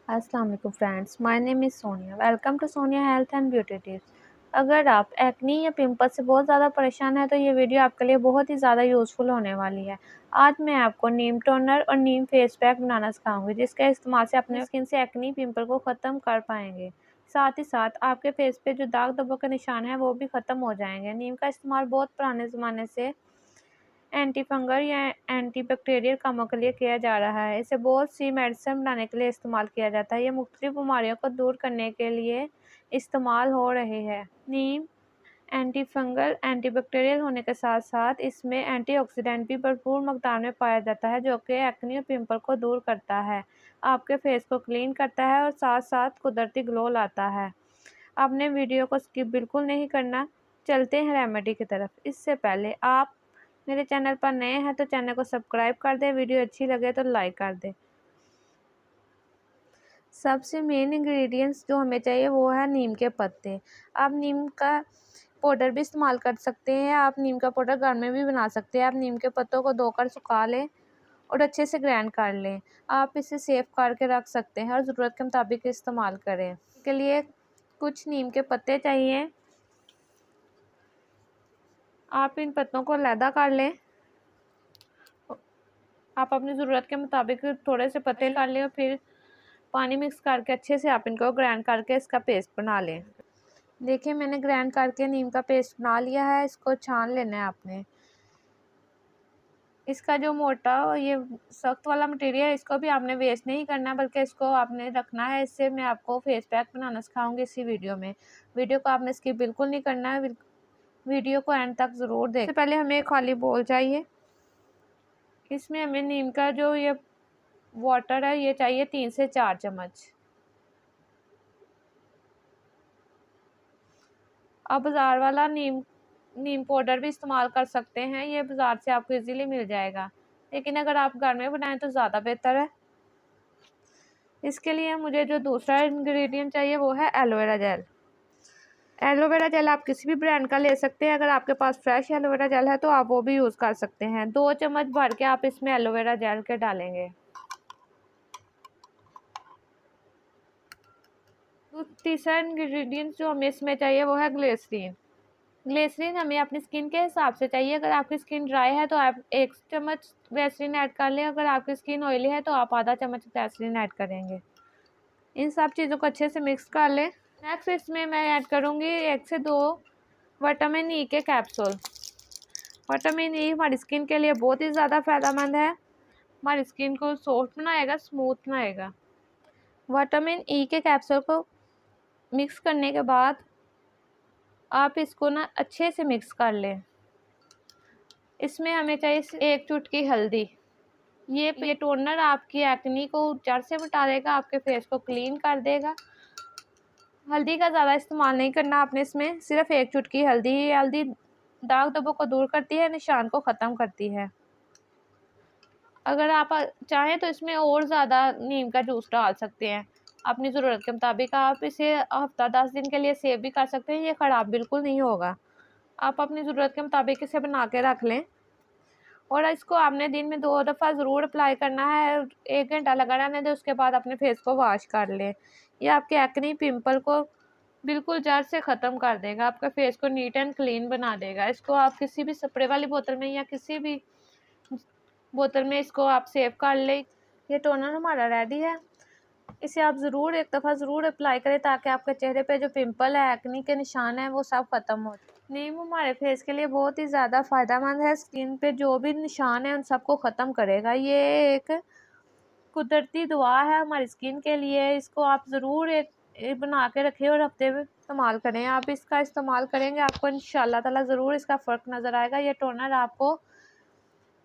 अस्सलाम वालेकुम friends, my name is Sonia. Welcome to Sonia health and beauty tips. अगर आप एक्नी या पिंपल से बहुत ज़्यादा परेशान हैं तो ये वीडियो आपके लिए बहुत ही ज़्यादा यूज़फुल होने वाली है। आज मैं आपको नीम टोनर और नीम फेस पैक बनाना सिखाऊंगी, जिसके इस्तेमाल से अपने स्किन से एक्नी पिंपल को ख़त्म कर पाएंगे। साथ ही साथ आपके फेस पे जो दाग धब्बों के निशान हैं वो भी ख़त्म हो जाएंगे। नीम का इस्तेमाल बहुत पुराने ज़माने से एंटी फंगल या एंटी बैक्टीरियल कामों के लिए किया जा रहा है। इसे बहुत सी मेडिसिन बनाने के लिए इस्तेमाल किया जाता है। ये मुख्तलिफ बीमारियों को दूर करने के लिए इस्तेमाल हो रहे हैं। नीम एंटी फंगल एंटी बैक्टीरियल होने के साथ साथ इसमें एंटीऑक्सीडेंट भी भरपूर मकदार में पाया जाता है, जो कि एक्ने और पिंपल को दूर करता है, आपके फेस को क्लीन करता है और साथ साथ कुदरती ग्लो लाता है। आपने वीडियो को स्किप बिल्कुल नहीं करना। चलते हैं रेमेडी की तरफ। इससे पहले आप मेरे चैनल पर नए हैं तो चैनल को सब्सक्राइब कर दें, वीडियो अच्छी लगे तो लाइक कर दें। सबसे मेन इंग्रेडिएंट्स जो हमें चाहिए वो है नीम के पत्ते। आप नीम का पाउडर भी इस्तेमाल कर सकते हैं, आप नीम का पाउडर घर में भी बना सकते हैं। आप नीम के पत्तों को धोकर सुखा लें और अच्छे से ग्राइंड कर लें। आप इसे सेव करके रख सकते हैं और ज़रूरत के मुताबिक इस्तेमाल करें। इसके लिए कुछ नीम के पत्ते चाहिए। आप इन पत्तों को अलहदा कर लें। आप अपनी ज़रूरत के मुताबिक थोड़े से पत्ते कर लें और फिर पानी मिक्स करके अच्छे से आप इनको ग्राइंड करके इसका पेस्ट बना लें। देखिए, मैंने ग्राइंड करके नीम का पेस्ट बना लिया है। इसको छान लेना है आपने। इसका जो मोटा और ये सख्त वाला मटेरियल है, इसको भी आपने वेस्ट नहीं करना, बल्कि इसको आपने रखना है। इससे मैं आपको फेस पैक बनाना सिखाऊंगी इसी वीडियो में। वीडियो को आपने स्किप बिल्कुल नहीं करना है, वीडियो को एंड तक ज़रूर देखें। सबसे पहले हमें एक खाली बोल चाहिए। इसमें हमें नीम का जो ये वाटर है ये चाहिए 3 से 4 चम्मच। आप बाज़ार वाला नीम नीम पाउडर भी इस्तेमाल कर सकते हैं, ये बाज़ार से आपको इजीली मिल जाएगा, लेकिन अगर आप घर में बनाएं तो ज़्यादा बेहतर है। इसके लिए मुझे जो दूसरा इंग्रेडिएंट चाहिए वो है एलोवेरा जेल। एलोवेरा जेल आप किसी भी ब्रांड का ले सकते हैं। अगर आपके पास फ्रेश एलोवेरा जेल है तो आप वो भी यूज़ कर सकते हैं। 2 चम्मच भर के आप इसमें एलोवेरा जेल के डालेंगे। तीसरा इंग्रेडिएंट जो हमें इसमें चाहिए वो है ग्लिसरीन। ग्लिसरीन हमें अपनी स्किन के हिसाब से चाहिए। अगर आपकी स्किन ड्राई है तो आप 1 चम्मच ग्लिसरीन ऐड कर लें। अगर आपकी स्किन ऑयली है तो आप आधा चम्मच ग्लिसरीन ऐड करेंगे। इन सब चीज़ों को अच्छे से मिक्स कर लें। नेक्स्ट इसमें मैं ऐड करूँगी 1 से 2 विटामिन ई के कैप्सूल। विटामिन ई हमारी स्किन के लिए बहुत ही ज़्यादा फ़ायदेमंद है। हमारी स्किन को सॉफ्ट बनाएगा, स्मूथ बनाएगा। विटामिन ई के कैप्सूल को मिक्स करने के बाद आप इसको ना अच्छे से मिक्स कर लें। इसमें हमें चाहिए 1 चुटकी हल्दी। ये टोनर आपकी एक्नी को जड़ से मिटा देगा, आपके फेस को क्लीन कर देगा। हल्दी का ज़्यादा इस्तेमाल नहीं करना आपने इसमें, सिर्फ 1 चुटकी हल्दी। ये हल्दी दाग धब्बों को दूर करती है, निशान को ख़त्म करती है। अगर आप चाहें तो इसमें और ज़्यादा नीम का जूस डाल सकते हैं अपनी ज़रूरत के मुताबिक। आप इसे हफ्ता 10 दिन के लिए सेव भी कर सकते हैं, ये ख़राब बिल्कुल नहीं होगा। आप अपनी ज़रूरत के मुताबिक इसे बना के रख लें और इसको आपने दिन में 2 दफ़ा ज़रूर अप्लाई करना है। 1 घंटा लगा रहने दें, उसके बाद अपने फेस को वॉश कर लें। ये आपके एक्नी पिंपल को बिल्कुल जड़ से ख़त्म कर देगा, आपके फेस को नीट एंड क्लीन बना देगा। इसको आप किसी भी स्प्रे वाली बोतल में या किसी भी बोतल में इसको आप सेव कर लें। ये टोनर हमारा रेडी है। इसे आप ज़रूर एक दफ़ा ज़रूर अप्लाई करें ताकि आपके चेहरे पे जो पिंपल है, एक्नी के निशान हैं, वो सब ख़त्म हो। नीम हमारे फेस के लिए बहुत ही ज़्यादा फ़ायदेमंद है। स्किन पे जो भी निशान है उन सबको ख़त्म करेगा। ये एक कुदरती दवा है हमारी स्किन के लिए। इसको आप ज़रूर एक बना के रखें और हफ्ते में इस्तेमाल करें। आप इसका इस्तेमाल करेंगे, आपको इंशाल्लाह ताला ज़रूर इसका फ़र्क नज़र आएगा। ये टोनर आपको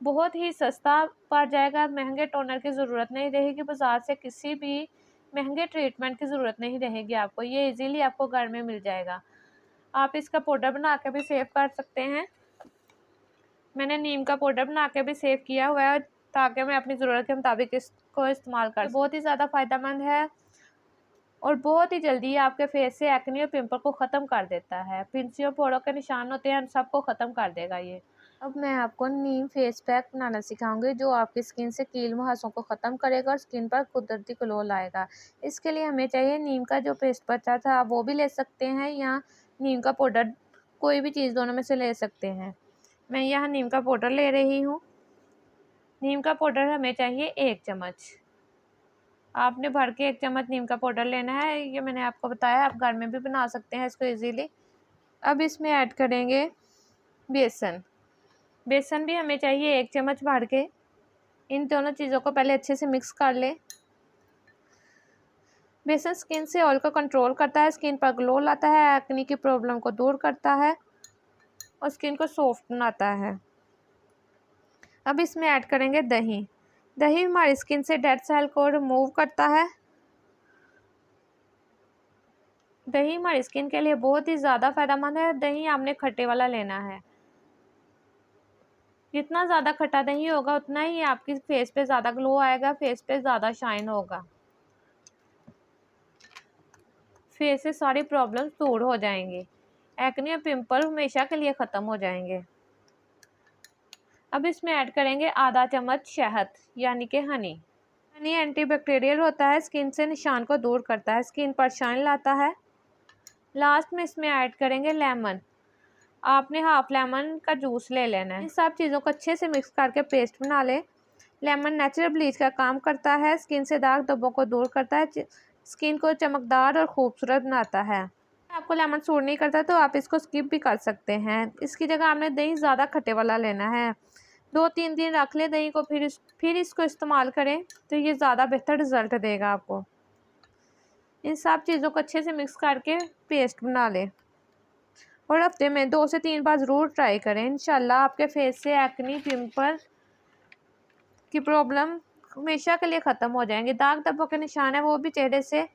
बहुत ही सस्ता पड़ जाएगा। महंगे टोनर की ज़रूरत नहीं रहेगी, बाज़ार से किसी भी महंगे ट्रीटमेंट की ज़रूरत नहीं रहेगी आपको। ये इजीली आपको घर में मिल जाएगा। आप इसका पाउडर बना के भी सेव कर सकते हैं। मैंने नीम का पाउडर बना के भी सेव किया हुआ है ताकि मैं अपनी ज़रूरत के मुताबिक इसको इस्तेमाल कर सकूं। बहुत ही ज़्यादा फ़ायदेमंद है और बहुत ही जल्दी आपके फेस से एक्ने और पिंपल को ख़त्म कर देता है। पिंसियों फोड़ों के निशान होते हैं, सबको ख़त्म कर देगा ये। अब मैं आपको नीम फेस पैक बनाना सिखाऊंगी जो आपकी स्किन से कील मुहासों को ख़त्म करेगा और स्किन पर कुदरती ग्लो लाएगा। इसके लिए हमें चाहिए नीम का जो पेस्ट बचा था आप वो भी ले सकते हैं या नीम का पाउडर, कोई भी चीज़ दोनों में से ले सकते हैं। मैं यहाँ नीम का पाउडर ले रही हूँ। नीम का पाउडर हमें चाहिए 1 चम्मच। आपने भर के 1 चम्मच नीम का पाउडर लेना है, ये मैंने आपको बताया, आप घर में भी बना सकते हैं इसको ईजीली। अब इसमें ऐड करेंगे बेसन। बेसन भी हमें चाहिए 1 चम्मच भर के। इन दोनों चीज़ों को पहले अच्छे से मिक्स कर लें। बेसन स्किन से ऑयल को कंट्रोल करता है, स्किन पर ग्लो लाता है, एक्ने की प्रॉब्लम को दूर करता है और स्किन को सॉफ्ट बनाता है। अब इसमें ऐड करेंगे दही। दही हमारी स्किन से डेड सेल को रिमूव करता है। दही हमारी स्किन के लिए बहुत ही ज़्यादा फायदेमंद है। दही आपने खट्टे वाला लेना है। जितना ज़्यादा खट्टा दही होगा उतना ही आपकी फेस पे ज़्यादा ग्लो आएगा, फेस पे ज़्यादा शाइन होगा, फेस से सारी प्रॉब्लम्स दूर हो जाएंगी, एक्ने और पिंपल हमेशा के लिए ख़त्म हो जाएंगे। अब इसमें ऐड करेंगे आधा चम्मच शहद यानी कि हनी। हनी एंटीबैक्टीरियल होता है, स्किन से निशान को दूर करता है, स्किन पर शाइन लाता है। लास्ट में इसमें ऐड करेंगे लेमन। आपने हाफ लेमन का जूस ले लेना है। इन सब चीज़ों को अच्छे से मिक्स करके पेस्ट बना लें। लेमन नेचुरल ब्लीच का काम करता है, स्किन से दाग धब्बों को दूर करता है, स्किन को चमकदार और खूबसूरत बनाता है। आपको लेमन सूट नहीं करता तो आप इसको स्किप भी कर सकते हैं। इसकी जगह आपने दही ज़्यादा खट्टे वाला लेना है। 2-3 दिन रख ले दही को, फिर इसको इस्तेमाल करें तो ये ज़्यादा बेहतर रिज़ल्ट देगा आपको। इन सब चीज़ों को अच्छे से मिक्स करके पेस्ट बना लें और हफ्ते में 2 से 3 बार ज़रूर ट्राई करें। इंशाल्लाह आपके फेस से एक्ने, पिंपल की प्रॉब्लम हमेशा के लिए ख़त्म हो जाएंगे। दाग धब्बों के निशान है वो भी चेहरे से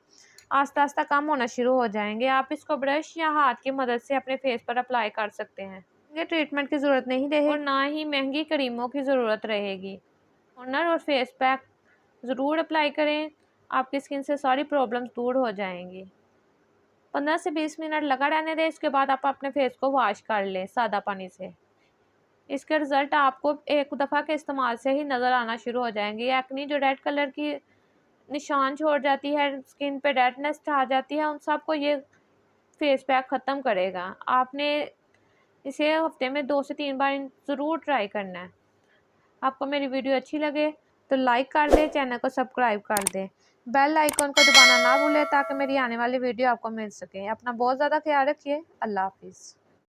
आस्ता आस्ता कम होना शुरू हो जाएंगे। आप इसको ब्रश या हाथ की मदद से अपने फेस पर अप्लाई कर सकते हैं। ये ट्रीटमेंट की ज़रूरत नहीं रहेगी और ना ही महंगी क्रीमों की ज़रूरत रहेगी। टोनर और फेस पैक ज़रूर अप्लाई करें, आपकी स्किन से सारी प्रॉब्लम्स दूर हो जाएंगी। 15 से 20 मिनट लगा रहने दें, इसके बाद आप अपने फेस को वॉश कर लें सादा पानी से। इसके रिज़ल्ट आपको एक दफ़ा के इस्तेमाल से ही नज़र आना शुरू हो जाएंगे। एक्ने जो रेड कलर की निशान छोड़ जाती है, स्किन पे रेडनेस आ जाती है, उन सबको ये फेस पैक ख़त्म करेगा। आपने इसे हफ्ते में 2 से 3 बार ज़रूर ट्राई करना है। आपको मेरी वीडियो अच्छी लगे तो लाइक कर दें, चैनल को सब्सक्राइब कर दें, बेल आइकन को दबाना ना भूलें ताकि मेरी आने वाली वीडियो आपको मिल सके। अपना बहुत ज़्यादा ख्याल रखिए। अल्लाह हाफिज़।